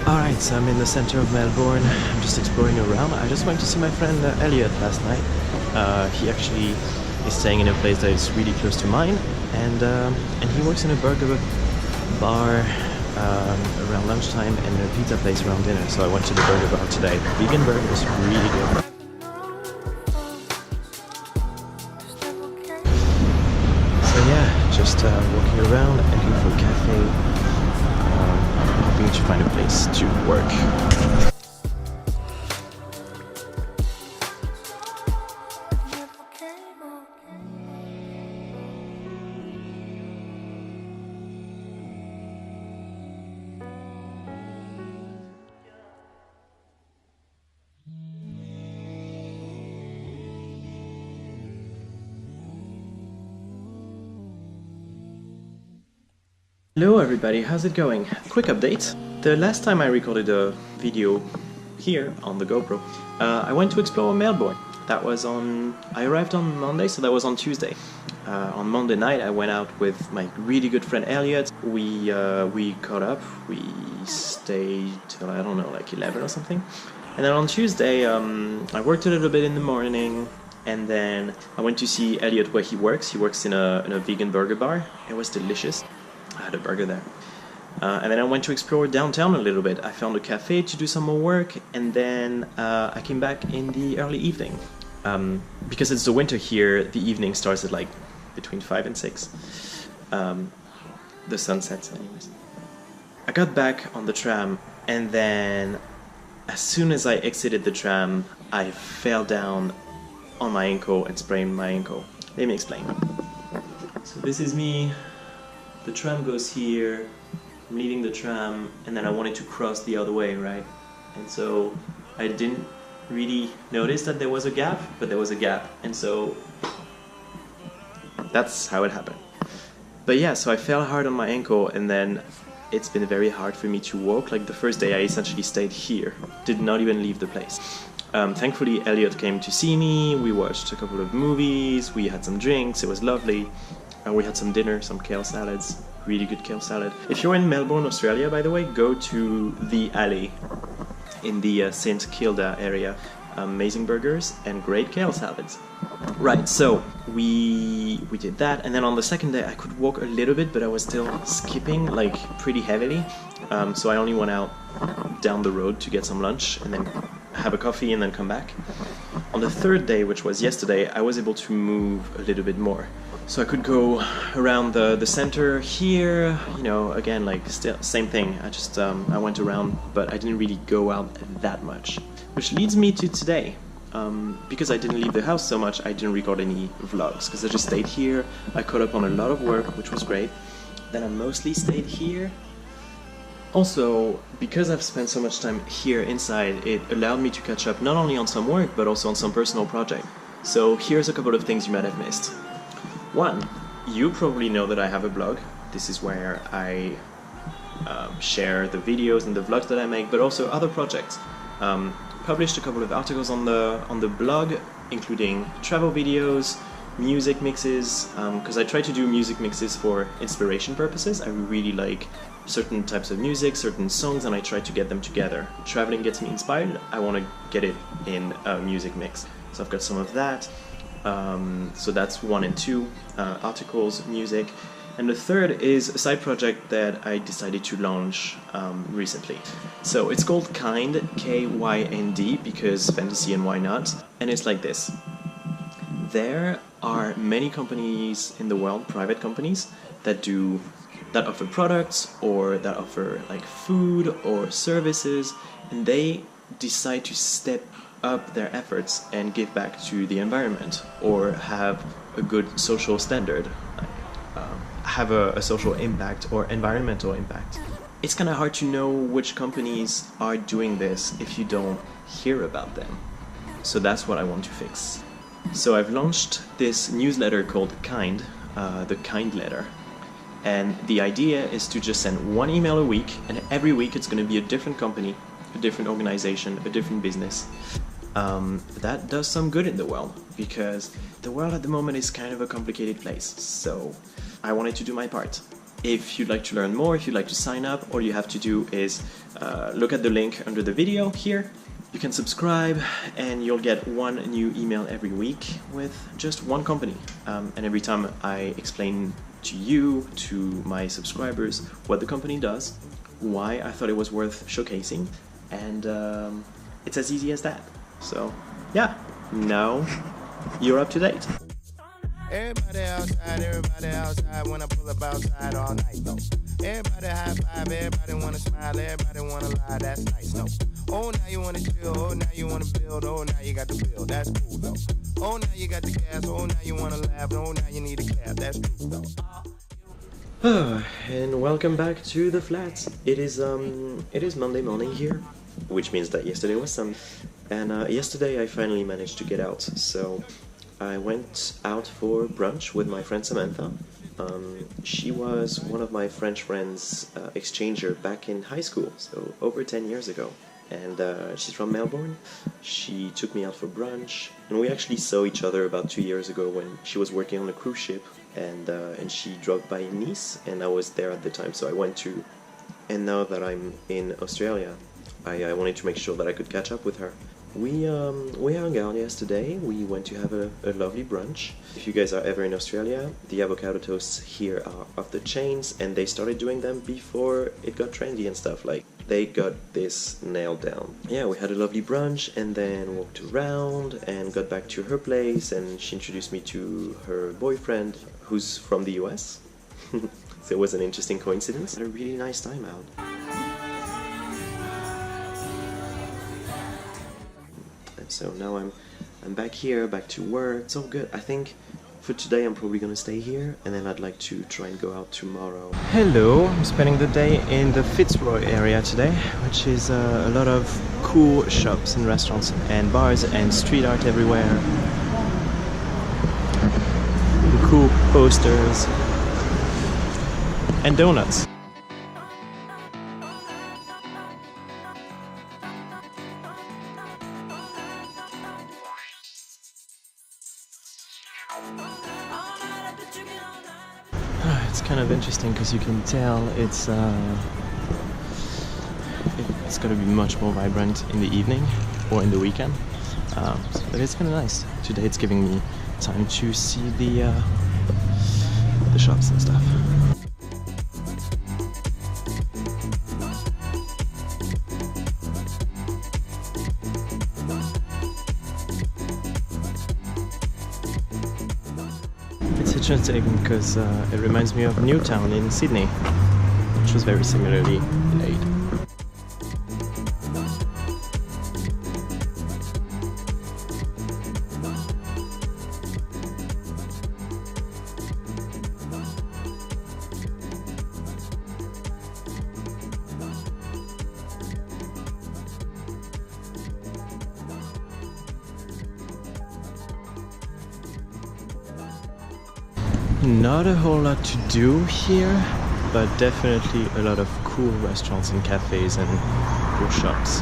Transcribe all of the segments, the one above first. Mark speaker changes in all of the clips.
Speaker 1: Alright, so I'm in the center of Melbourne. I'm just exploring around. I just went to see my friend Elliot last night. He actually is staying in a place that is really close to mine, and he works in a burger bar around lunchtime and a pizza place around dinner. So I went to the burger bar today. Vegan burger is really good. So yeah, just walking around looking for a cafe, hoping to find a place to work. Hello everybody, how's it going? Quick update. The last time I recorded a video here on the GoPro, I went to explore Melbourne. I arrived on Monday, so that was on Tuesday. On Monday night I went out with my really good friend Elliot. We caught up, we stayed till, I don't know, like 11 or something. And then on Tuesday I worked a little bit in the morning, and then I went to see Elliot where he works. He works in a vegan burger bar. It was delicious. I had a burger there. And then I went to explore downtown a little bit. I found a cafe to do some more work, and then I came back in the early evening. Because it's the winter here, the evening starts at like between 5 and 6. The sun sets anyways. I got back on the tram, and then as soon as I exited the tram, I fell down on my ankle and sprained my ankle. Let me explain. So this is me. The tram goes here, I'm leaving the tram, and then I wanted to cross the other way, right? And so I didn't really notice that there was a gap, but there was a gap, and so that's how it happened. But yeah, so I fell hard on my ankle, and then it's been very hard for me to walk. Like the first day I essentially stayed here, did not even leave the place. Thankfully Elliot came to see me, we watched a couple of movies, we had some drinks, it was lovely. We had some dinner, some kale salads, really good kale salad. If you're in Melbourne, Australia, by the way, go to the alley in the St Kilda area. Amazing burgers and great kale salads. Right, so we did that, and then on the second day I could walk a little bit, but I was still skipping like pretty heavily. So I only went out down the road to get some lunch and then have a coffee and then come back. On the third day, which was yesterday, I was able to move a little bit more. So I could go around the center here, you know, again, like still same thing. I just I went around, but I didn't really go out that much. Which leads me to today. Because I didn't leave the house so much, I didn't record any vlogs, because I just stayed here. I caught up on a lot of work, which was great. Then I mostly stayed here. Also, because I've spent so much time here inside, it allowed me to catch up not only on some work, but also on some personal projects. So here's a couple of things you might have missed. One, you probably know that I have a blog. This is where I share the videos and the vlogs that I make, but also other projects. Published a couple of articles on the blog, including travel videos, music mixes, because I try to do music mixes for inspiration purposes. I really like certain types of music, certain songs, and I try to get them together. Traveling gets me inspired, I want to get it in a music mix. So I've got some of that. So that's 1 and 2, articles, music. And the third is a side project that I decided to launch recently. So it's called Kind, K-Y-N-D, because fantasy and why not. And it's like this. There are many companies in the world, private companies, that offer products or that offer like food or services, and they decide to step up their efforts and give back to the environment, or have a good social standard, have a social impact or environmental impact. It's kind of hard to know which companies are doing this if you don't hear about them. So that's what I want to fix. So I've launched this newsletter called Kind, the Kind letter. And the idea is to just send 1 email a week, and every week it's going to be a different company, a different organization, a different business. That does some good in the world, because the world at the moment is kind of a complicated place, so I wanted to do my part. If you'd like to learn more, if you'd like to sign up, all you have to do is look at the link under the video here. You can subscribe and you'll get one new email every week with just one company. And every time I explain to you, to my subscribers, what the company does, why I thought it was worth showcasing, and it's as easy as that. So yeah, now you're up to date.
Speaker 2: Everybody outside, when I pull up outside all night, though. Everybody high five, everybody wanna smile, everybody wanna lie, that's nice, no. Oh, now you wanna chill, oh, now you wanna build, oh, now you got the bill, that's cool, though. Oh, now you got the gas, oh, now you wanna laugh, oh, now you need a cab, that's true, though.
Speaker 1: And welcome back to the flats. It is Monday morning here, which means that yesterday was Sunday. And yesterday I finally managed to get out, so I went out for brunch with my friend Samantha. She was one of my French friends' exchanger back in high school, so over 10 years ago. And she's from Melbourne. She took me out for brunch, and we actually saw each other about 2 years ago when she was working on a cruise ship, and she drove by Nice, and I was there at the time, so I went to. And now that I'm in Australia, I wanted to make sure that I could catch up with her. We hung out yesterday. We went to have a lovely brunch. If you guys are ever in Australia, the avocado toasts here are off the chains, and they started doing them before it got trendy and stuff. Like, they got this nailed down. Yeah, we had a lovely brunch and then walked around and got back to her place, and she introduced me to her boyfriend who's from the US. So it was an interesting coincidence. Had a really nice time out. So now I'm back here, back to work. It's all good. I think for today I'm probably gonna stay here, and then I'd like to try and go out tomorrow. Hello, I'm spending the day in the Fitzroy area today, which is a lot of cool shops and restaurants and bars and street art everywhere. Cool posters and donuts. It's kind of interesting because you can tell it's going to be much more vibrant in the evening or in the weekend, but it's kind of nice. Today it's giving me time to see the shops and stuff. It's interesting because it reminds me of Newtown in Sydney, which was very similarly laid. Not a whole lot to do here, but definitely a lot of cool restaurants and cafes and cool shops.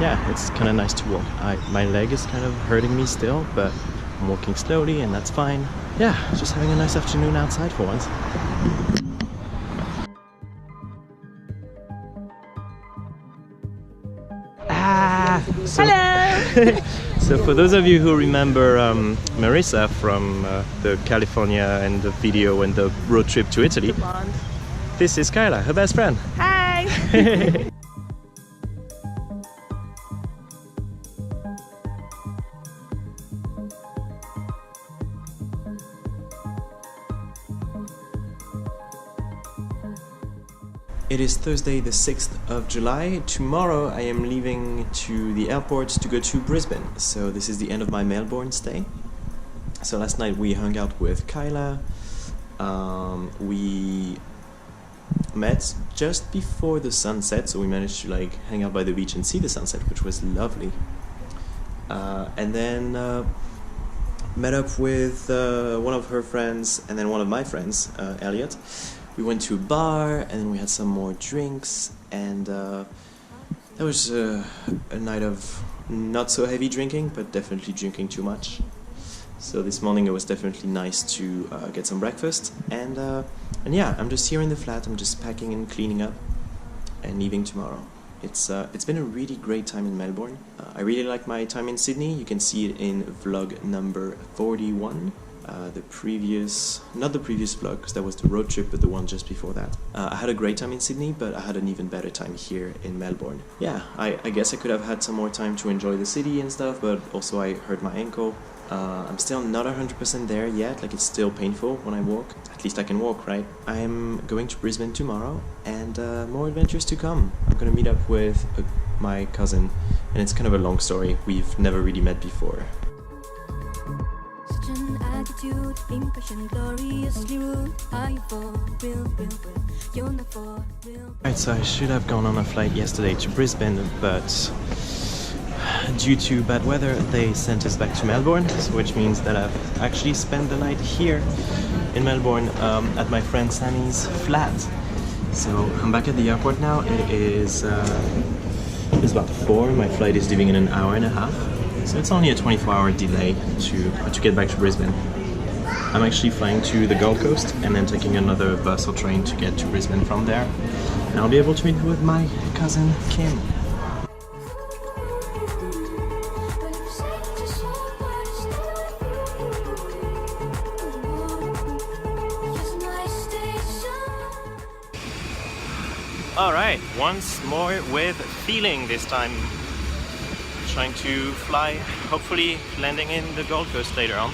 Speaker 1: Yeah, it's kind of nice to walk. My leg is kind of hurting me still, but I'm walking slowly and that's fine. Yeah, just having a nice afternoon outside for once. Hello! So for those of you who remember Marissa from the California and the video and the road trip to Italy, this is Kyla, her best friend.
Speaker 3: Hi!
Speaker 1: It is Thursday the 6th of July. Tomorrow I am leaving to the airport to go to Brisbane. So this is the end of my Melbourne stay. So last night we hung out with Kyla. We met just before the sunset, so we managed to like hang out by the beach and see the sunset, which was lovely. And then met up with one of her friends and then one of my friends, Elliot. We went to a bar and then we had some more drinks, and that was a night of not so heavy drinking, but definitely drinking too much. So this morning it was definitely nice to get some breakfast and And yeah, I'm just here in the flat. I'm just packing and cleaning up and leaving tomorrow. It's been a really great time in Melbourne. I really like my time in Sydney. You can see it in vlog number 41. Not the previous vlog, because that was the road trip, but the one just before that. I had a great time in Sydney, but I had an even better time here in Melbourne. Yeah, I guess I could have had some more time to enjoy the city and stuff, but also I hurt my ankle. I'm still not 100% there yet, like it's still painful when I walk. At least I can walk, right? I'm going to Brisbane tomorrow, and more adventures to come. I'm gonna meet up with my cousin, and it's kind of a long story. We've never really met before. Alright, so I should have gone on a flight yesterday to Brisbane, but due to bad weather they sent us back to Melbourne, which means that I've actually spent the night here in Melbourne at my friend Sammy's flat. So I'm back at the airport now. It's about 4. My flight is leaving in an hour and a half, so it's only a 24-hour delay to get back to Brisbane. I'm actually flying to the Gold Coast and then taking another bus or train to get to Brisbane from there, and I'll be able to meet with my cousin Kim. Alright, once more with feeling this time. Trying to fly, hopefully landing in the Gold Coast later on.